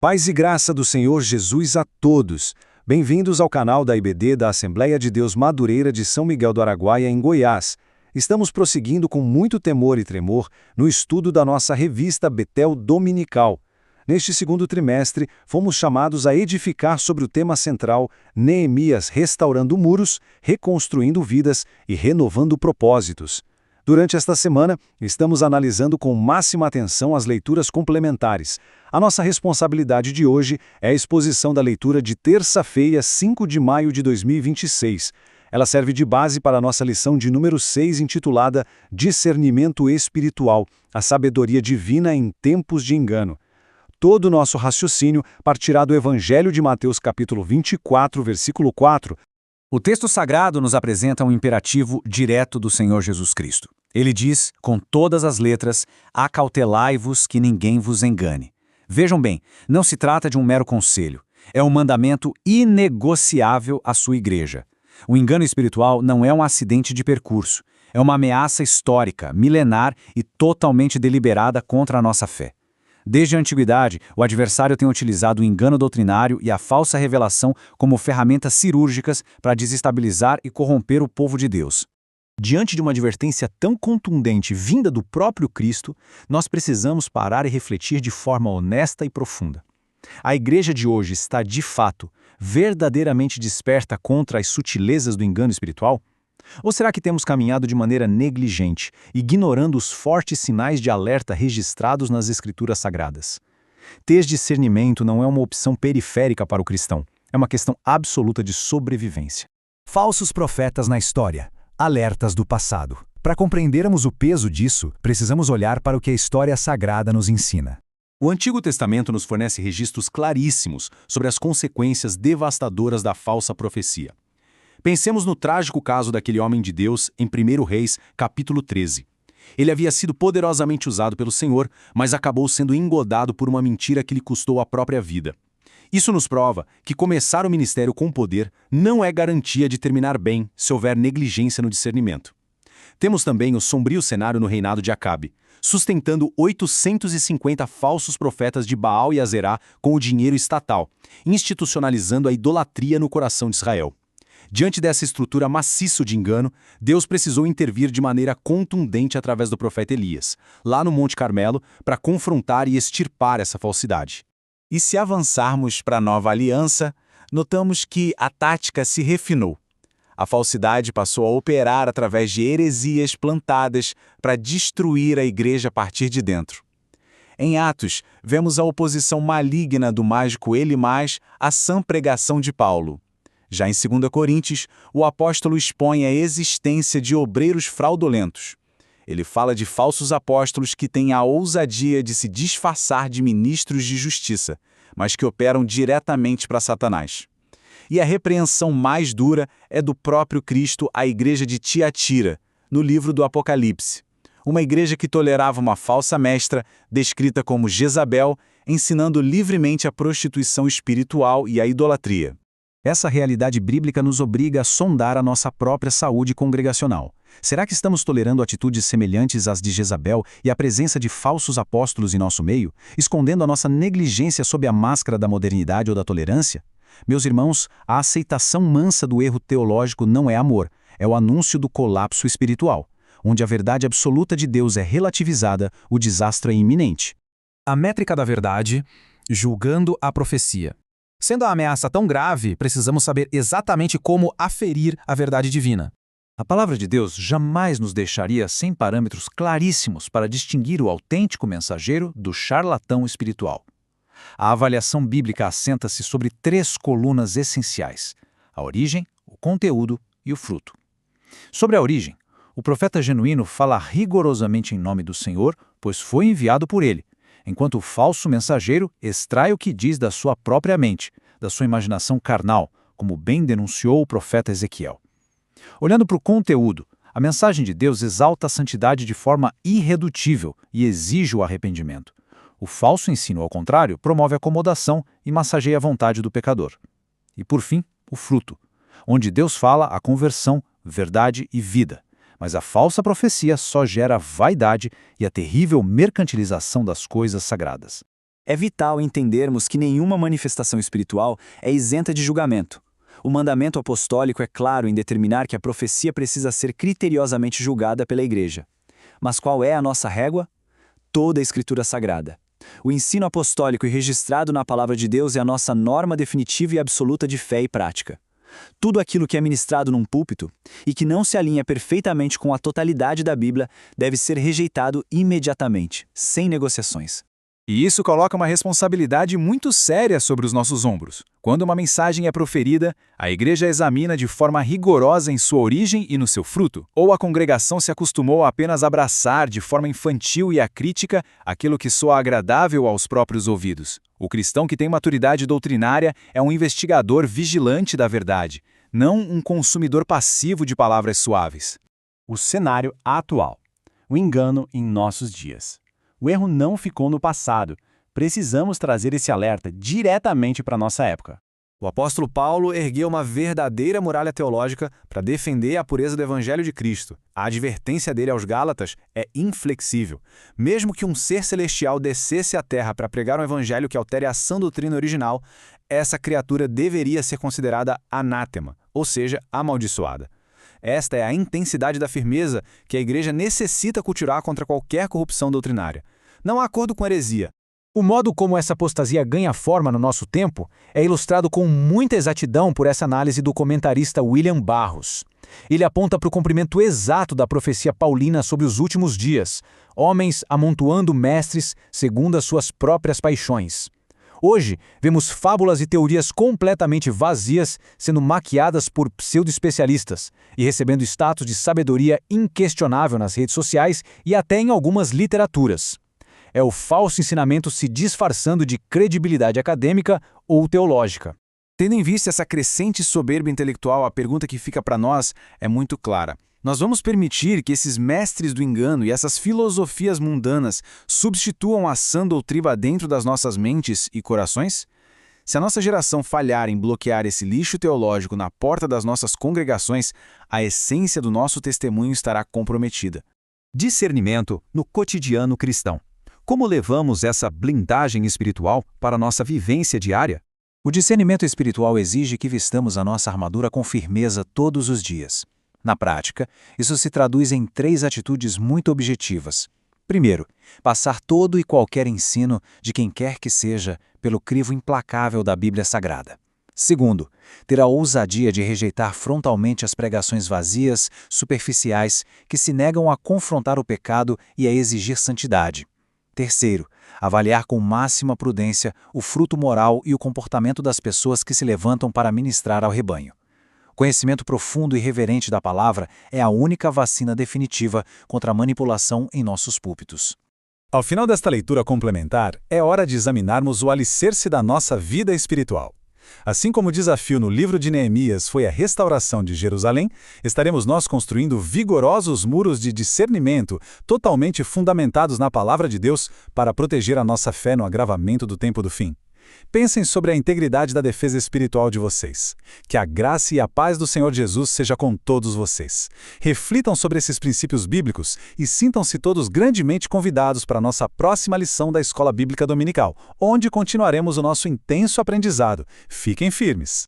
Paz e graça do Senhor Jesus a todos. Bem-vindos ao canal da IBD da Assembleia de Deus Madureira de São Miguel do Araguaia, em Goiás. Estamos prosseguindo com muito temor e tremor no estudo da nossa revista Betel Dominical. Neste segundo trimestre, fomos chamados a edificar sobre o tema central Neemias restaurando muros, reconstruindo vidas e renovando propósitos. Durante esta semana, estamos analisando com máxima atenção as leituras complementares. A nossa responsabilidade de hoje é a exposição da leitura de terça-feira, 5 de maio de 2026. Ela serve de base para a nossa lição de número 6, intitulada Discernimento Espiritual, a sabedoria divina em tempos de engano. Todo o nosso raciocínio partirá do Evangelho de Mateus capítulo 24, versículo 4. O texto sagrado nos apresenta um imperativo direto do Senhor Jesus Cristo. Ele diz, com todas as letras, acautelai-vos que ninguém vos engane. Vejam bem, não se trata de um mero conselho. É um mandamento inegociável à sua igreja. O engano espiritual não é um acidente de percurso. É uma ameaça histórica, milenar e totalmente deliberada contra a nossa fé. Desde a antiguidade, o adversário tem utilizado o engano doutrinário e a falsa revelação como ferramentas cirúrgicas para desestabilizar e corromper o povo de Deus. Diante de uma advertência tão contundente vinda do próprio Cristo, nós precisamos parar e refletir de forma honesta e profunda. A igreja de hoje está, de fato, verdadeiramente desperta contra as sutilezas do engano espiritual? Ou será que temos caminhado de maneira negligente, ignorando os fortes sinais de alerta registrados nas Escrituras Sagradas? Ter discernimento não é uma opção periférica para o cristão, é uma questão absoluta de sobrevivência. Falsos profetas na história, alertas do passado. Para compreendermos o peso disso, precisamos olhar para o que a história sagrada nos ensina. O Antigo Testamento nos fornece registros claríssimos sobre as consequências devastadoras da falsa profecia. Pensemos no trágico caso daquele homem de Deus em 1 Reis, capítulo 13. Ele havia sido poderosamente usado pelo Senhor, mas acabou sendo engodado por uma mentira que lhe custou a própria vida. Isso nos prova que começar o ministério com poder não é garantia de terminar bem se houver negligência no discernimento. Temos também o sombrio cenário no reinado de Acabe, sustentando 850 falsos profetas de Baal e Azerá com o dinheiro estatal, institucionalizando a idolatria no coração de Israel. Diante dessa estrutura maciça de engano, Deus precisou intervir de maneira contundente através do profeta Elias, lá no Monte Carmelo, para confrontar e extirpar essa falsidade. E se avançarmos para a nova aliança, notamos que a tática se refinou. A falsidade passou a operar através de heresias plantadas para destruir a igreja a partir de dentro. Em Atos, vemos a oposição maligna do mágico Elimás à sã pregação de Paulo. Já em 2 Coríntios, o apóstolo expõe a existência de obreiros fraudulentos. Ele fala de falsos apóstolos que têm a ousadia de se disfarçar de ministros de justiça, mas que operam diretamente para Satanás. E a repreensão mais dura é do próprio Cristo à igreja de Tiatira, no livro do Apocalipse. Uma igreja que tolerava uma falsa mestra, descrita como Jezabel, ensinando livremente a prostituição espiritual e a idolatria. Essa realidade bíblica nos obriga a sondar a nossa própria saúde congregacional. Será que estamos tolerando atitudes semelhantes às de Jezabel e a presença de falsos apóstolos em nosso meio, escondendo a nossa negligência sob a máscara da modernidade ou da tolerância? Meus irmãos, a aceitação mansa do erro teológico não é amor, é o anúncio do colapso espiritual. Onde a verdade absoluta de Deus é relativizada, o desastre é iminente. A métrica da verdade, julgando a profecia. Sendo a ameaça tão grave, precisamos saber exatamente como aferir a verdade divina. A palavra de Deus jamais nos deixaria sem parâmetros claríssimos para distinguir o autêntico mensageiro do charlatão espiritual. A avaliação bíblica assenta-se sobre 3 colunas essenciais: a origem, o conteúdo e o fruto. Sobre a origem, o profeta genuíno fala rigorosamente em nome do Senhor, pois foi enviado por ele, enquanto o falso mensageiro extrai o que diz da sua própria mente, da sua imaginação carnal, como bem denunciou o profeta Ezequiel. Olhando para o conteúdo, a mensagem de Deus exalta a santidade de forma irredutível e exige o arrependimento. O falso ensino, ao contrário, promove a acomodação e massageia a vontade do pecador. E por fim, o fruto, onde Deus fala a conversão, verdade e vida. Mas a falsa profecia só gera vaidade e a terrível mercantilização das coisas sagradas. É vital entendermos que nenhuma manifestação espiritual é isenta de julgamento. O mandamento apostólico é claro em determinar que a profecia precisa ser criteriosamente julgada pela Igreja. Mas qual é a nossa régua? Toda a Escritura Sagrada. O ensino apostólico e registrado na Palavra de Deus é a nossa norma definitiva e absoluta de fé e prática. Tudo aquilo que é ministrado num púlpito e que não se alinha perfeitamente com a totalidade da Bíblia deve ser rejeitado imediatamente, sem negociações. E isso coloca uma responsabilidade muito séria sobre os nossos ombros. Quando uma mensagem é proferida, a igreja examina de forma rigorosa em sua origem e no seu fruto, ou a congregação se acostumou a apenas abraçar de forma infantil e acrítica aquilo que soa agradável aos próprios ouvidos. O cristão que tem maturidade doutrinária é um investigador vigilante da verdade, não um consumidor passivo de palavras suaves. O cenário atual. O engano em nossos dias. O erro não ficou no passado. Precisamos trazer esse alerta diretamente para a nossa época. O apóstolo Paulo ergueu uma verdadeira muralha teológica para defender a pureza do Evangelho de Cristo. A advertência dele aos Gálatas é inflexível. Mesmo que um ser celestial descesse à terra para pregar um evangelho que altere a sã doutrina original, essa criatura deveria ser considerada anátema, ou seja, amaldiçoada. Esta é a intensidade da firmeza que a igreja necessita cultivar contra qualquer corrupção doutrinária. Não há acordo com heresia. O modo como essa apostasia ganha forma no nosso tempo é ilustrado com muita exatidão por essa análise do comentarista William Barros. Ele aponta para o cumprimento exato da profecia paulina sobre os últimos dias, homens amontoando mestres segundo as suas próprias paixões. Hoje, vemos fábulas e teorias completamente vazias sendo maquiadas por pseudo-especialistas e recebendo status de sabedoria inquestionável nas redes sociais e até em algumas literaturas. É o falso ensinamento se disfarçando de credibilidade acadêmica ou teológica. Tendo em vista essa crescente soberba intelectual, a pergunta que fica para nós é muito clara. Nós vamos permitir que esses mestres do engano e essas filosofias mundanas substituam a sã doutrina dentro das nossas mentes e corações? Se a nossa geração falhar em bloquear esse lixo teológico na porta das nossas congregações, a essência do nosso testemunho estará comprometida. Discernimento no cotidiano cristão. Como levamos essa blindagem espiritual para a nossa vivência diária? O discernimento espiritual exige que vistamos a nossa armadura com firmeza todos os dias. Na prática, isso se traduz em 3 atitudes muito objetivas. Primeiro, passar todo e qualquer ensino de quem quer que seja pelo crivo implacável da Bíblia Sagrada. Segundo, ter a ousadia de rejeitar frontalmente as pregações vazias, superficiais, que se negam a confrontar o pecado e a exigir santidade. Terceiro, avaliar com máxima prudência o fruto moral e o comportamento das pessoas que se levantam para ministrar ao rebanho. Conhecimento profundo e reverente da palavra é a única vacina definitiva contra a manipulação em nossos púlpitos. Ao final desta leitura complementar, é hora de examinarmos o alicerce da nossa vida espiritual. Assim como o desafio no livro de Neemias foi a restauração de Jerusalém, estaremos nós construindo vigorosos muros de discernimento totalmente fundamentados na palavra de Deus para proteger a nossa fé no agravamento do tempo do fim. Pensem sobre a integridade da defesa espiritual de vocês. Que a graça e a paz do Senhor Jesus seja com todos vocês. Reflitam sobre esses princípios bíblicos e sintam-se todos grandemente convidados para a nossa próxima lição da Escola Bíblica Dominical, onde continuaremos o nosso intenso aprendizado. Fiquem firmes.